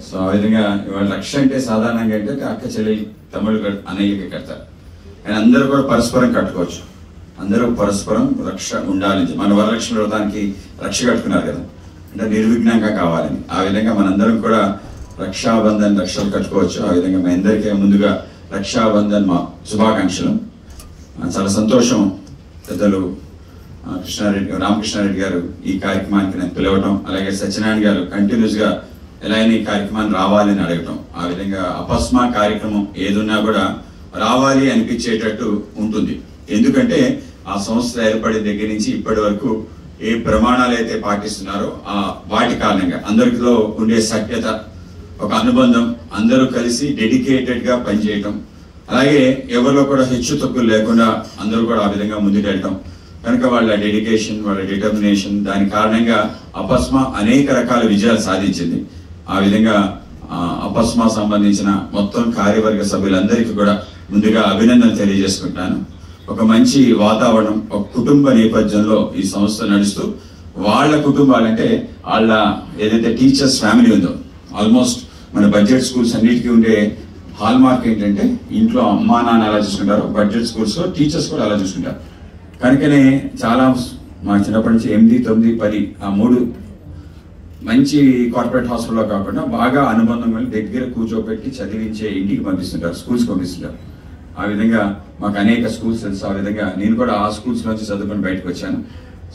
So ఆ విధంగా ఇవాళ రక్ష అంటే సాధారణంగా ఏంటంటే అక్క చెల్లెలు తమ్ముళ్ళు అన్నయ్యకి కడతారు, కానీ అందరూ కూడా పరస్పరం కట్టుకోవచ్చు. అందరూ పరస్పరం రక్ష ఉండాలి. మన వరలక్ష్మి వ్రతానికి రక్ష కట్టుకున్నారు కదా, అంటే నిర్విఘ్నంగా కావాలని. ఆ విధంగా మనందరం కూడా రక్షాబంధన్ రక్షలు కట్టుకోవచ్చు. ఆ విధంగా మీ అందరికీ ముందుగా రక్షాబంధన్ మా శుభాకాంక్షలు. చాలా సంతోషం పెద్దలు రామకృష్ణారెడ్డి గారు ఈ కార్యక్రమానికి నేను పిలవటం, అలాగే సత్యనారాయణ గారు కంటిన్యూస్గా ఎలా అయినా ఈ కార్యక్రమాన్ని రావాలని అడగటం. ఆ విధంగా అపస్మా కార్యక్రమం ఏదున్నా కూడా రావాలి అనిపించేటట్టు ఉంటుంది. ఎందుకంటే ఆ సంస్థ ఏర్పడిన దగ్గర నుంచి ఇప్పటి వరకు ఏ ప్రమాణాలు అయితే పాటిస్తున్నారో వాటి కారణంగా అందరిలో ఉండే సఖ్యత, ఒక అనుబంధం, అందరూ కలిసి డెడికేటెడ్గా పనిచేయటం, అలాగే ఎవరిలో కూడా హెచ్చు తక్కువ లేకుండా అందరూ కూడా ఆ విధంగా ముందుకెళ్ళటం. కనుక వాళ్ళ డెడికేషన్, వాళ్ళ డిటర్మినేషన్, దాని కారణంగా అపస్మా అనేక రకాల విజయాలు సాధించింది. ఆ విధంగా అపస్మా సంబంధించిన మొత్తం కార్యవర్గ సభ్యులందరికీ కూడా ముందుగా అభినందనలు తెలియజేసుకుంటాను. ఒక మంచి వాతావరణం, ఒక కుటుంబ నేపథ్యంలో ఈ సంస్థ నడుస్తూ వాళ్ళ కుటుంబాలంటే వాళ్ళ ఏదైతే టీచర్స్ ఫ్యామిలీ ఉందో, ఆల్మోస్ట్ మన బడ్జెట్ స్కూల్స్ అన్నిటికీ ఉండే హాల్ మార్క్ ఏంటంటే ఇంట్లో అమ్మా నాన్న ఎలా చూసుకుంటారో బడ్జెట్ స్కూల్స్లో టీచర్స్ కూడా అలా చూసుకుంటారు. కనుకనే చాలా మా చిన్నప్పటి నుంచి 8, 9, 10 ఆ 3 మంచి కార్పొరేట్ హాస్పిటల్లో కాకుండా బాగా అనుబంధం దగ్గర కూర్చోబెట్టి చదివించే ఇంటికి పంపిస్తుంటారు, స్కూల్స్ పంపిస్తుంటారు. ఆ విధంగా మాకు అనేక స్కూల్స్ తెలుసు. ఆ విధంగా నేను కూడా ఆ స్కూల్స్ నుంచి చదువుకొని బయటకు వచ్చాను.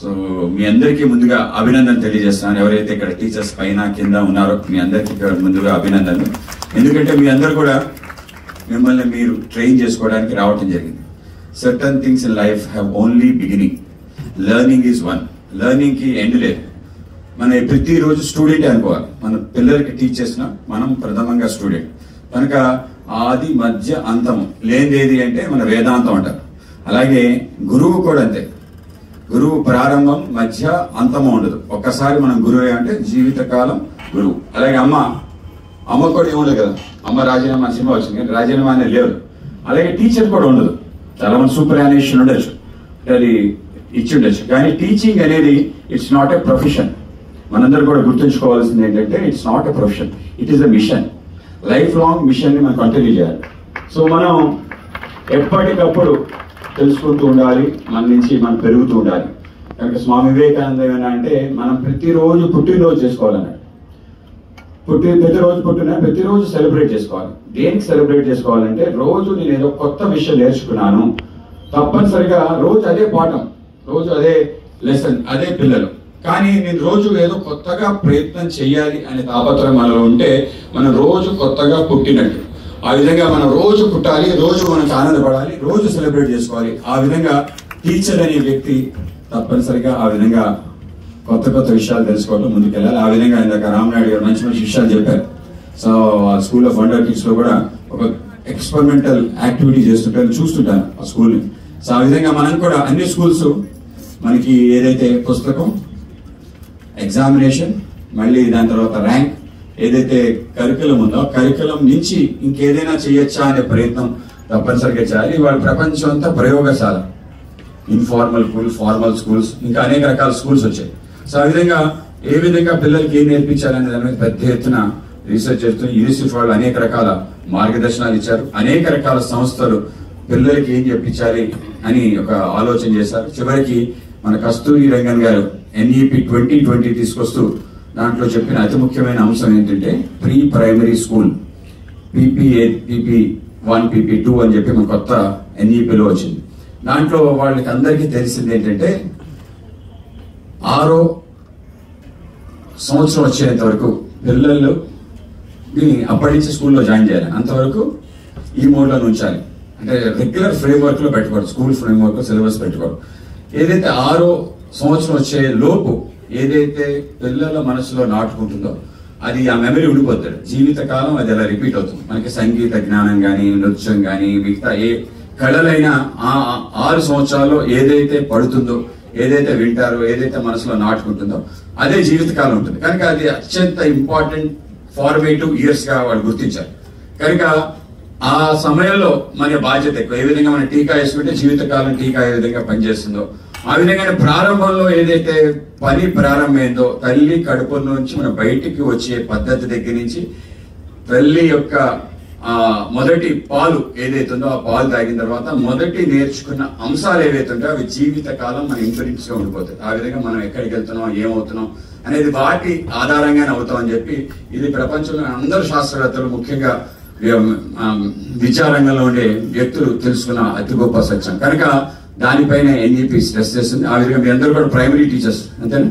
సో మీ అందరికీ ముందుగా అభినందనలు తెలియజేస్తాను. ఎవరైతే ఇక్కడ టీచర్స్ పైన కింద ఉన్నారో మీ అందరికీ ముందుగా అభినందనలు. ఎందుకంటే మీ అందరూ కూడా మిమ్మల్ని మీరు ట్రైన్ చేసుకోవడానికి రావటం జరిగింది. Certain things in life have only beginning, learning is one. లెర్నింగ్కి ఎండ్ లేదు. మన ప్రతిరోజు స్టూడెంటే అనుకోవాలి. మన పిల్లలకి టీచ్ చేసిన మనం ప్రథమంగా స్టూడెంట్. కనుక ఆది మధ్య అంతము లేనిదేది అంటే మన వేదాంతం అంటారు. అలాగే గురువు కూడా అంతే. గురువు ప్రారంభం, మధ్య, అంతము ఉండదు. ఒక్కసారి మనం గురువే అంటే జీవితకాలం గురువు. అలాగే అమ్మ కూడా ఏముండదు కదా. అమ్మ రాజీనామా సినిమా వచ్చింది కానీ రాజీనామా అనేది లేదు. అలాగే టీచర్ కూడా ఉండదు. చాలా మంది సూపర్ యానిమేషన్ ఉండొచ్చు, అది ఇచ్చి ఉండొచ్చు, కానీ టీచింగ్ అనేది ఇట్స్ నాట్ ఎ ప్రొఫెషన్. మనందరూ కూడా గుర్తుంచుకోవాల్సింది ఏంటంటే it's not a profession, it is a mission. Life long మిషన్ని మనం కంటిన్యూ చేయాలి. సో మనం ఎప్పటికప్పుడు తెలుసుకుంటూ ఉండాలి, మన నుంచి మనం పెరుగుతూ ఉండాలి. కనుక స్వామి వివేకానంద ఏమైనా అంటే మనం ప్రతిరోజు పుట్టినరోజు చేసుకోవాలన్నాడు. ప్రతిరోజు సెలబ్రేట్ చేసుకోవాలి. దేనికి సెలబ్రేట్ చేసుకోవాలంటే రోజు నేను ఏదో కొత్త విషయం నేర్చుకున్నాను, తప్పనిసరిగా రోజు అదే పాఠం, రోజు అదే లెసన్, అదే పిల్లలు. కానీ నేను రోజు ఏదో కొత్తగా ప్రయత్నం చేయాలి అనే తాపత్రయం మనలో ఉంటే మనం రోజు కొత్తగా పుట్టినట్టు. ఆ విధంగా మనం రోజు పుట్టాలి, రోజు మనకు ఆనందపడాలి, రోజు సెలబ్రేట్ చేసుకోవాలి. ఆ విధంగా టీచర్ అనే వ్యక్తి తప్పనిసరిగా ఆ విధంగా కొత్త కొత్త విషయాలు తెలుసుకోవడం ముందుకెళ్ళాలి. ఆ విధంగా ఇందాక రామనాయుడు గారు మంచి మంచి విషయాలు చెప్పారు. So school of wonder kids లో కూడా ఒక ఎక్స్పెరిమెంటల్ యాక్టివిటీ చేస్తుంటారు, చూస్తుంటాను ఆ స్కూల్ని. సో ఆ విధంగా మనం కూడా అన్ని స్కూల్స్ మనకి ఏదైతే పుస్తకం, ఎగ్జామినేషన్, మళ్ళీ దాని తర్వాత ర్యాంక్, ఏదైతే కరికులం ఉందో కరికులం నుంచి ఇంకేదైనా చేయొచ్చా అనే ప్రయత్నం తప్పనిసరిగా చేయాలి. వాళ్ళ ప్రపంచం అంతా ప్రయోగశాల. ఇన్ఫార్మల్ స్కూల్, ఫార్మల్ స్కూల్స్, ఇంకా అనేక రకాల స్కూల్స్ వచ్చాయి. సో ఆ విధంగా ఏ విధంగా పిల్లలకి ఏం నేర్పించాలనే దాని మీద పెద్ద ఎత్తున రీసెర్చ్ చేస్తూ యూనిసెఫ్ వాళ్ళు అనేక రకాల మార్గదర్శనాలు ఇచ్చారు. అనేక రకాల సంస్థలు పిల్లలకి ఏం చెప్పించాలి అని ఒక ఆలోచన చేశారు. చివరికి మన కస్తూరి రంగన్ గారు NEP 2020 తీసుకొస్తూ దాంట్లో చెప్పిన అతి ముఖ్యమైన అంశం ఏంటంటే pre primary school, PP1, PP2 అని చెప్పి మన కొత్త NEPలో వచ్చింది. దాంట్లో వాళ్ళకి అందరికీ తెలిసింది ఏంటంటే 6వ సంవత్సరం వచ్చేంత వరకు పిల్లలు అప్పటి నుంచి స్కూల్లో జాయిన్ చేయాలి. అంతవరకు ఈ మోడ్లో ఉంచాలి. అంటే రెగ్యులర్ ఫ్రేమ్వర్క్ లో పెట్టకూడదు, స్కూల్ ఫ్రేమ్వర్క్ లో సిలబస్ పెట్టకూడదు. ఏదైతే 6వ సంవత్సరం వచ్చే లోపు ఏదైతే పిల్లల మనసులో నాటుకుంటుందో అది ఆ మెమరీ ఉండిపోతాడు జీవితకాలం. అది అలా రిపీట్ అవుతుంది. మనకి సంగీత జ్ఞానం కానీ, నృత్యం కానీ, మిగతా ఏ కళలైనా ఆ 6 సంవత్సరాల్లో ఏదైతే పడుతుందో, ఏదైతే వింటారో, ఏదైతే మనసులో నాటుకుంటుందో అదే జీవితకాలం ఉంటుంది. కనుక అది అత్యంత ఇంపార్టెంట్ ఫార్మేటివ్ ఇయర్స్ గా వాళ్ళు గుర్తించారు. కనుక ఆ సమయంలో మన బాధ్యత ఎక్కువ. ఏ విధంగా మనం టీకా వేసుకుంటే జీవితకాలం టీకా ఏ విధంగా పనిచేస్తుందో ఆ విధంగా ప్రారంభంలో ఏదైతే పని ప్రారంభమైందో తల్లి కడుపు నుంచి మనం బయటికి వచ్చే పద్ధతి దగ్గర నుంచి తల్లి యొక్క మొదటి పాలు ఏదైతుందో ఆ పాలు తాగిన తర్వాత మొదటి నేర్చుకున్న అంశాలు ఏవైతుందో అవి జీవితకాలం మన ఇంప్రింట్స్ గా ఉండిపోతాయి. ఆ విధంగా మనం ఎక్కడికి వెళ్తున్నాం, ఏమవుతున్నాం అనేది వాటి ఆధారంగానే అవుతాం అని చెప్పి ఇది ప్రపంచంలో అందరు శాస్త్రవేత్తలు, ముఖ్యంగా విద్యారంగంలో ఉండే వ్యక్తులు తెలుసుకున్న అతి గొప్ప సత్యం. కనుక దానిపైన ఎన్ఈపీ స్ట్రెస్ చేస్తుంది. ఆ విధంగా మీ అందరూ కూడా ప్రైమరీ టీచర్స్ అంతేనా?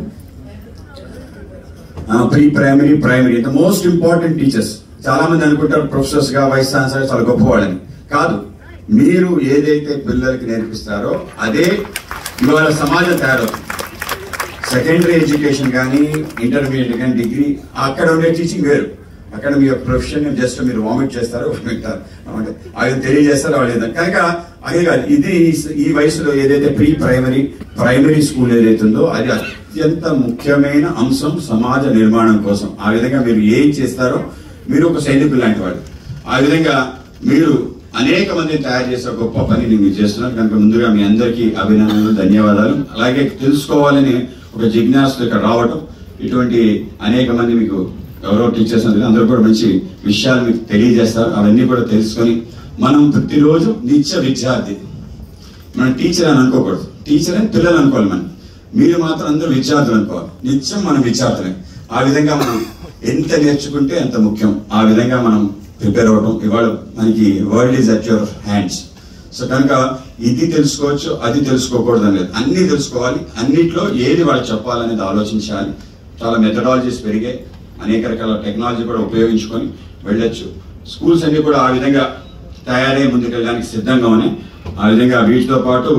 Pre primary, primary the most important teachers. చాలా మంది అనుకుంటారు ప్రొఫెసర్స్ గా, వైస్ ఛాన్సలర్ చాలా గొప్పవాళ్ళని. కాదు, మీరు ఏదైతే పిల్లలకి నేర్పిస్తారో అదే ఇవాళ సమాజం తయారవుతుంది. సెకండరీ ఎడ్యుకేషన్ కానీ, ఇంటర్మీడియట్ కానీ, డిగ్రీ, అక్కడ ఉండే టీచింగ్ వేరు. అక్కడ మీ ప్రొఫెషన్ జస్ట్ మీరు వామిట్ చేస్తారు, వింటారు, అది తెలియజేస్తారు వాళ్ళు. కనుక అదే కాదు, ఇది ఈ వయసులో ఏదైతే ప్రీ ప్రైమరీ, ప్రైమరీ స్కూల్ ఏదైతుందో అది అత్యంత ముఖ్యమైన అంశం సమాజ నిర్మాణం కోసం. ఆ విధంగా మీరు ఏం చేస్తారో మీరు ఒక సైనికులు లాంటి వాళ్ళు. ఆ విధంగా మీరు అనేక మందిని తయారు చేసే గొప్ప పని మీరు చేస్తున్నారు. కనుక ముందుగా మీ అందరికీ అభినందనలు, ధన్యవాదాలు. అలాగే తెలుసుకోవాలని ఒక జిజ్ఞాస ఇక్కడ రావటం, ఇటువంటి అనేక మంది మీకు ఎవరో టీచర్స్ అందరూ కూడా మంచి విషయాలు మీకు తెలియజేస్తారు. అవన్నీ కూడా తెలుసుకొని మనం ప్రతిరోజు నిత్య విద్యార్థి. మనం టీచర్ అని అనుకోకూడదు, టీచర్ అని పిల్లలు అనుకోవాలి. మీరు మాత్రం అందరూ విద్యార్థులు అనుకోవాలి. నిత్యం మనం విద్యార్థులే. ఆ విధంగా మనం ఎంత నేర్చుకుంటే అంత ముఖ్యం. ఆ విధంగా మనం ప్రిపేర్ అవ్వడం. ఇవాళ మనకి world is at your hands. So కనుక ఇది తెలుసుకోవచ్చు, అది తెలుసుకోకూడదు అని లేదు, అన్ని తెలుసుకోవాలి. అన్నిట్లో ఏది వాళ్ళకి చెప్పాలనేది ఆలోచించాలి. చాలా మెథడాలజీస్ పెరిగాయి, అనేక రకాల టెక్నాలజీ కూడా ఉపయోగించుకొని వెళ్ళొచ్చు. స్కూల్స్ అన్ని కూడా ఆ విధంగా తయారై ముందుకెళ్ళడానికి సిద్ధంగా ఉన్నాయి. ఆ విధంగా వీటితో పాటు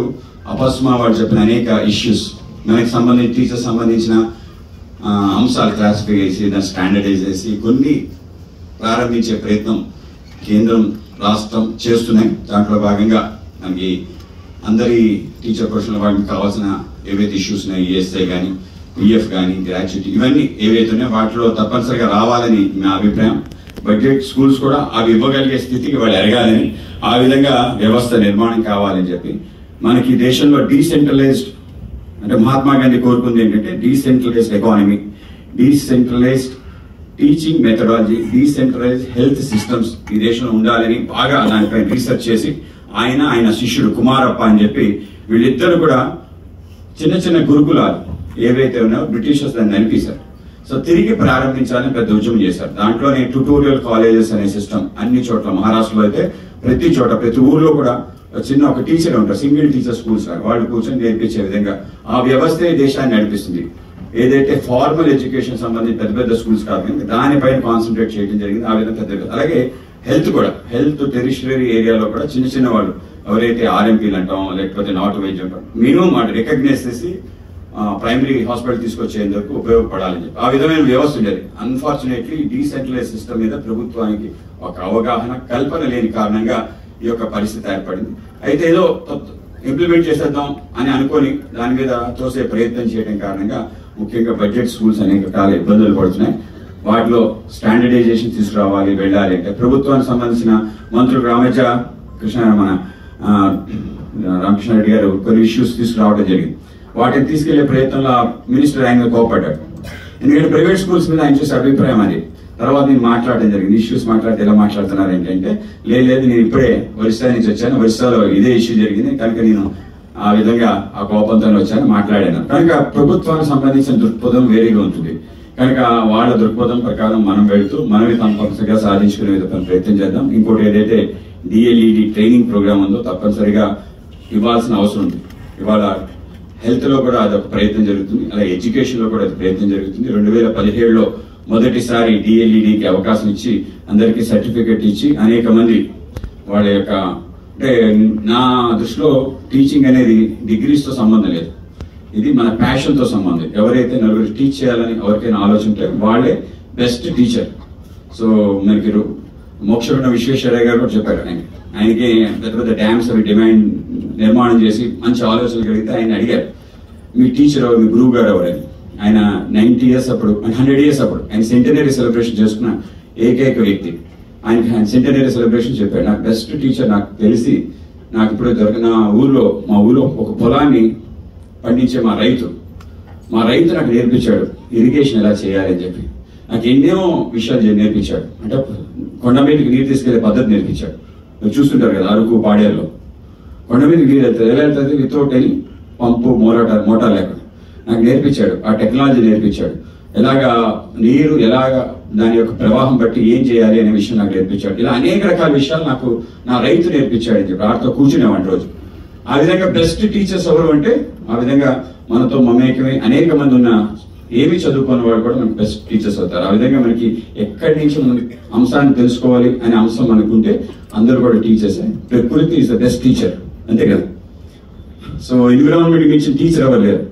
అపస్మా వాళ్ళు చెప్పిన అనేక ఇష్యూస్, మనకి సంబంధించి టీచర్స్ సంబంధించిన అంశాలు క్లాసిఫై చేసి దాన్ని స్టాండర్డైజ్ చేసి కొన్ని ప్రారంభించే ప్రయత్నం కేంద్రం, రాష్ట్రం చేస్తున్నాయి. దాంట్లో భాగంగా మనకి అందరి టీచర్ ప్రొఫెషనల్ వాళ్ళకి కావాల్సిన ఏవైతే ఇష్యూస్ ఉన్నాయి, ఈఎస్ఐ కానీ, పిఎఫ్ కానీ, గ్రాట్యుటీ, ఇవన్నీ ఏవైతే ఉన్నాయో వాటిలో తప్పనిసరిగా రావాలని నా అభిప్రాయం. బడ్జెట్ స్కూల్స్ కూడా అవి ఇవ్వగలిగే స్థితికి వాళ్ళు ఎరగాలని, ఆ విధంగా వ్యవస్థ నిర్మాణం కావాలని చెప్పి మనకి దేశంలో డీసెంట్రలైజ్డ్, అంటే మహాత్మా గాంధీ కోరుకుంది ఏంటంటే decentralised economy, decentralised teaching methodology, decentralised health systems ఈ దేశంలో ఉండాలని బాగా దానిపై రీసెర్చ్ చేసి ఆయన శిష్యుడు కుమారప్ప అని చెప్పి వీళ్ళిద్దరు కూడా చిన్న చిన్న గురుకులాలు ఏవైతే ఉన్నాయో బ్రిటిషర్స్ దాన్ని నడిపేశారు. సో తిరిగి ప్రారంభించాలని పెద్ద ఉద్యమం చేశారు. దాంట్లోనే ట్యూటోరియల్ కాలేజెస్ అనే సిస్టమ్ అన్ని చోట్ల, మహారాష్ట్రలో అయితే ప్రతి చోట, ప్రతి ఊర్లో కూడా చిన్న ఒక టీచర్ ఉంటారు, సింగిల్ టీచర్ స్కూల్స్ వాళ్ళు కూర్చొని నేర్పించే విధంగా ఆ వ్యవస్థే దేశాన్ని నడిపిస్తుంది. ఏదైతే ఫార్మల్ ఎడ్యుకేషన్ సంబంధించి పెద్ద పెద్ద స్కూల్స్ కాదు, దానిపైన కాన్సన్ట్రేట్ చేయడం జరిగింది. ఆ విధంగా పెద్ద, అలాగే హెల్త్ కూడా, హెల్త్ టెరిషరీ ఏరియాలో కూడా చిన్న చిన్న వాళ్ళు ఎవరైతే ఆర్ఎంపీలు అంటాం, లేకపోతే నాటు వైద్యం అంటాం, మినిమం వాటి రికగ్నైజ్ చేసి ప్రైమరీ హాస్పిటల్ తీసుకొచ్చేందుకు ఉపయోగపడాలని చెప్పి ఆ విధమైన వ్యవస్థ ఉండేది. అన్ఫార్చునేట్లీ డీసెంట్రలైజ్ సిస్టమ్ మీద ప్రభుత్వానికి ఒక అవగాహన, కల్పన లేని కారణంగా ఈ యొక్క పరిస్థితి ఏర్పడింది. అయితే ఏదో ఇంప్లిమెంట్ చేసేద్దాం అని అనుకొని దాని మీద తోసే ప్రయత్నం చేయడం కారణంగా ముఖ్యంగా బడ్జెట్ స్కూల్స్ అనేక రకాల ఇబ్బందులు పడుతున్నాయి. వాటిలో స్టాండర్డైజేషన్ తీసుకురావాలి, వెళ్ళాలి అంటే ప్రభుత్వానికి సంబంధించిన మంత్రులు రామకృష్ణ రెడ్డి గారు కొన్ని ఇష్యూస్ తీసుకురావడం జరిగింది. వాటిని తీసుకెళ్లే ప్రయత్నంలో మినిస్టర్ ఆయన కోపడ్డాడు. ఎందుకంటే ప్రైవేట్ స్కూల్స్ మీద ఆయన చూసే అభిప్రాయం అది. తర్వాత నేను మాట్లాడడం జరిగింది, ఇష్యూస్ మాట్లాడితే ఎలా మాట్లాడుతున్నారు ఏంటంటే, లేదు నేను ఇప్పుడే ఒరిస్సా నుంచి వచ్చాను, ఒరిస్సాలో ఇదే ఇష్యూ జరిగింది కనుక నేను ఆ విధంగా ఆ కోపంతో వచ్చాను మాట్లాడాను. కనుక ప్రభుత్వానికి సంబంధించిన దృక్పథం వేరేగా ఉంటుంది. కనుక వాళ్ళ దృక్పథం ప్రకారం మనం వెళుతూ మనమే తప్పనిసరిగా సాధించుకునే విధంగా ప్రయత్నం చేద్దాం. ఇంకోటి ఏదైతే డిఎల్ఈడి ట్రైనింగ్ ప్రోగ్రామ్ ఉందో తప్పనిసరిగా ఇవ్వాల్సిన అవసరం ఉంది. ఇవాళ హెల్త్ లో కూడా అదొక ప్రయత్నం జరుగుతుంది, అలాగే ఎడ్యుకేషన్ లో కూడా అది ప్రయత్నం జరుగుతుంది. 2017లో మొదటిసారి డిఎల్ఈడికి అవకాశం ఇచ్చి అందరికీ సర్టిఫికెట్ ఇచ్చి అనేక మంది వాళ్ళ యొక్క, అంటే నా దృష్టిలో టీచింగ్ అనేది డిగ్రీస్ తో సంబంధం లేదు, ఇది మన ప్యాషన్ తో సంబంధం. ఎవరైతే నలుగురు టీచ్ చేయాలని ఎవరికైనా ఆలోచన ఉంటే వాళ్ళే బెస్ట్ టీచర్. సో మనకి మోక్షగుండం విశ్వేశ్వరయ్య గారు కూడా చెప్పారు, ఆయనకి పెద్ద పెద్ద డ్యామ్స్ అవి నిర్మాణం చేసి మంచి ఆలోచనలు కలిగితే ఆయన అడిగారు, మీ టీచర్ ఎవరు, మీ గురువు గారు ఎవరని. ఆయన 90 years అప్పుడు, 100 years అప్పుడు ఆయన సెంటనరీ సెలబ్రేషన్ చేసుకున్న ఏకైక వ్యక్తి. ఆయన సెంటనరీ సెలబ్రేషన్ చెప్పాడు, నాకు బెస్ట్ టీచర్ నాకు తెలిసి నాకు ఇప్పుడు దొరికిన మా ఊళ్ళో ఒక పొలాన్ని పండించే మా రైతు నాకు నేర్పించాడు ఇరిగేషన్ ఎలా చేయాలని చెప్పి. నాకు ఎన్నో విషయాలు నేర్పించాడు. అంటే కొండ మీదకి నీరు తీసుకెళ్లే పద్ధతి నేర్పించాడు. మీరు చూస్తుంటారు కదా అరకు పాడేరులో కొండ మీదకి నీరు వెళ్తుంది. ఎలా వెళ్తుంది? వితౌట్ ఎనీ పంపు మోటార్ లేకుండా నాకు నేర్పించాడు. ఆ టెక్నాలజీ నేర్పించాడు. ఎలాగా నీరు ఎలాగా దాని యొక్క ప్రవాహం బట్టి ఏం చేయాలి అనే విషయం నాకు నేర్పించాడు. ఇలా అనేక రకాల విషయాలు నాకు నా రైతు నేర్పించాడు అని చెప్పి వారితో కూర్చునేవాడి రోజు. ఆ విధంగా బెస్ట్ టీచర్స్ ఎవరు అంటే ఆ విధంగా మనతో మమేకమై అనేక మంది ఉన్న ఏమి చదువుకున్న వాళ్ళు కూడా మనకి బెస్ట్ టీచర్స్ అవుతారు. ఆ విధంగా మనకి ఎక్కడి నుంచి మనం అంశాన్ని తెలుసుకోవాలి అనే అంశం మనకుంటే అందరూ కూడా టీచర్సే. ప్రకృతి ఈజ్ ద బెస్ట్ టీచర్, అంతే కదా. సో ఎన్విరాన్మెంట్ మించిన టీచర్ ఎవరు లేరు.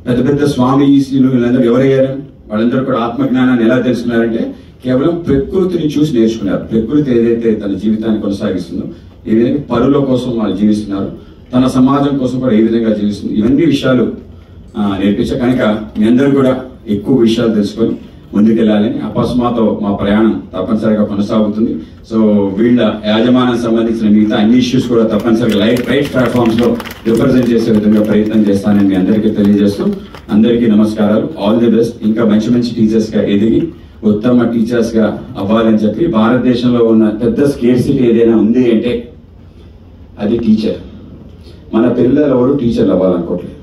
పెద్ద పెద్ద స్వామీజీలు వీళ్ళందరూ ఎవరయ్యారు? వాళ్ళందరూ కూడా ఆత్మజ్ఞానాన్ని ఎలా తెలుసుకున్నారంటే కేవలం ప్రకృతిని చూసి నేర్చుకున్నారు. ప్రకృతి ఏదైతే తన జీవితాన్ని కొనసాగిస్తుందో ఏ విధంగా పరుల కోసం వాళ్ళు జీవిస్తున్నారు, తన సమాజం కోసం కూడా ఏ విధంగా జీవిస్తుంది, ఇవన్నీ విషయాలు నేర్పించా. కనుక మీ అందరూ కూడా ఎక్కువ విషయాలు తెలుసుకొని ముందుకెళ్ళాలని అపస్మాతో మా ప్రయాణం తప్పనిసరిగా కొనసాగుతుంది. సో వీళ్ళ యాజమాన్యానికి సంబంధించిన మిగతా అన్ని ఇష్యూస్ కూడా తప్పనిసరిగా రైట్ ప్లాట్ఫామ్స్ లో రిప్రజెంట్ చేసే విధంగా ప్రయత్నం చేస్తానని మీ అందరికీ తెలియజేస్తూ అందరికీ నమస్కారాలు. All the best. ఇంకా మంచి మంచి టీచర్స్ గా ఎదిగి ఉత్తమ టీచర్స్ గా అవ్వాలని చెప్పి భారతదేశంలో ఉన్న పెద్ద స్కేర్సిటీ ఏదైనా ఉంది అంటే అది టీచర్. మన పిల్లలు ఎవరు టీచర్లు అవ్వాలనుకోవట్లేదు.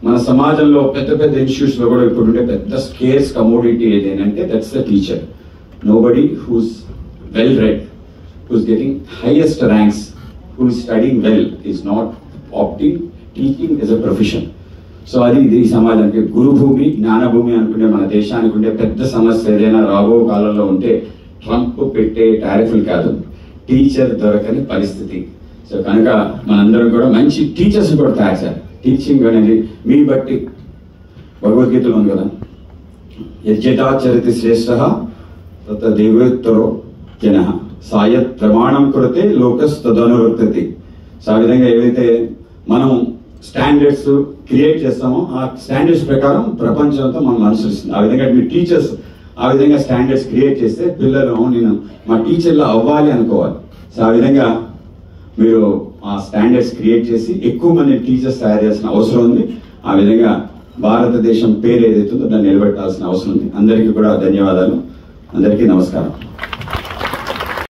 మన సమాజంలో పెద్ద పెద్ద ఇన్స్టిట్యూట్స్ లో కూడా ఇప్పుడు ఉండే పెద్ద స్కేర్స్ కమోడిటీ ఏదైనా that's the teacher. Nobody who's well read, who's getting highest ranks, who's studying well is not opting teaching is a profession. So అది ఇది ఈ సమాజానికి గురుభూమి జ్ఞానభూమి అనుకునే మన దేశానికి ఉండే పెద్ద సమస్య ఏదైనా రాబో కాలంలో ఉంటే ట్రంప్ పెట్టే టారిఫ్లు కాదు, టీచర్ దొరకని పరిస్థితి. సో కనుక మనందరం కూడా మంచి టీచర్స్ కూడా తయారు చేయాలి. టీచింగ్ అనేది మీ బట్టి భగవద్గీతలో ఉంది కదా, యజ్ఞాచరితి శ్రేష్ఠ తత దేవోత్తరో జన సాయత్ ప్రమాణం కొడితే లోకస్ తదనువర్తతి. సో ఆ విధంగా ఏవైతే మనం స్టాండర్డ్స్ క్రియేట్ చేస్తామో ఆ స్టాండర్డ్స్ ప్రకారం ప్రపంచంతో మనం అనుసరిస్తుంది. ఆ విధంగా మీ టీచర్స్ ఆ విధంగా స్టాండర్డ్స్ క్రియేట్ చేస్తే పిల్లలు నేను మా టీచర్లో అవ్వాలి అనుకోవాలి. సో ఆ విధంగా మీరు ఆ స్టాండర్డ్స్ క్రియేట్ చేసి ఎక్కువ మంది టీచర్స్ తయారు చేయాల్సిన అవసరం ఉంది. ఆ విధంగా భారతదేశం పేరు ఏదైతుందో దాన్ని నిలబెట్టాల్సిన అవసరం ఉంది. అందరికీ కూడా ధన్యవాదాలు. అందరికీ నమస్కారం.